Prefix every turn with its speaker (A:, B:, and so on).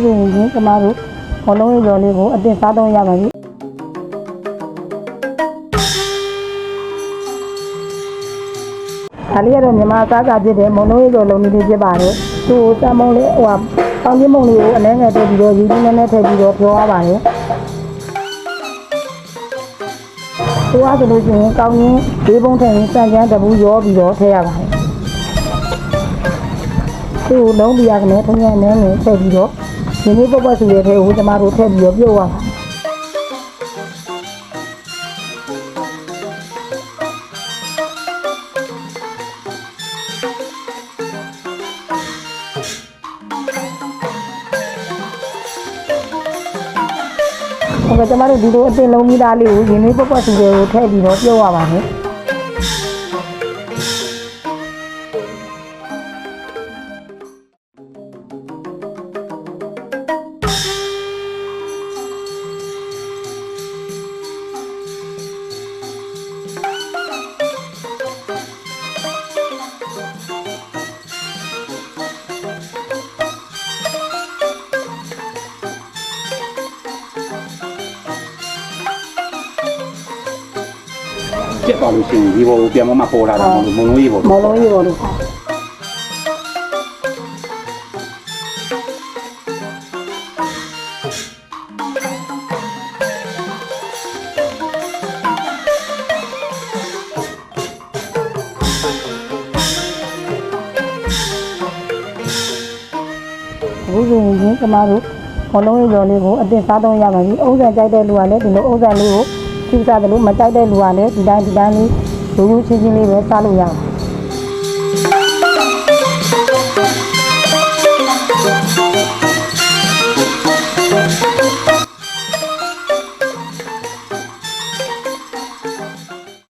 A: ဆိုရင်ကျမတို့ဘောလုံးရော်လေးကိုအတင်စားသုံးရပါပြီဒါလေးကတော့မြန်မာစားစာဖြစ်တဲ့မုံလုံးရော်လုံးလေးဖြစ်ပါတယ်သူ့တမုံလေးပေါင်းချင်းမုံလေးကိုအနှဲငယ်ထည့်ပြီးတော့ရေကြီးနဲ့ထည့်ပြီးတော့ပြောရပါတယ်သူကဆိုလို့ရှိရင်ကောင်းရင်ဒေးပုံးထည့်ရင်စံကြမ်းတပူရောပြီးတော့ထည့်ရပါတယ်သူ့လုံးပြရကနေထင်းရနဲ့ထည့်ပြီးတော့ဒီနေ့ပုတ်ပတ်စုရဲ့ထဲကိုကျမတို့ထည့်ပြီးတော့ပြုတ်ရပါဟုတ်ကဲ့ကျမတို့ဒီလိုအတင်လုံးမိသားလေးကိုရင်းနှီးပုတ်ပတ်စုတွေကိုထည့်ပြီးတော့ပြုတ်ရပါတယ်
B: ကျက်သွားလို့ရှိရင်ဒီဘောကိုပြန်မပေါ်လာတာမုံလုံးကြီးဘောမုံလုံးကြီးဘောလို့
A: အခုဆိုရင်ကျမတို့ဘောလုံးရော်လေးကိုအတင်စားသုံးရပါပြီ။အုံးစံကြိုက်တဲ့လူကလည်းဒီလိုအုံးစံလေးကိုကျူစားတယ်လို့မကြိုက်တဲ့လူကလည်းဒီတိုင်းလေးရိုးရိုးချင်းချင်းလေးပဲစားလို့ရပါတယ်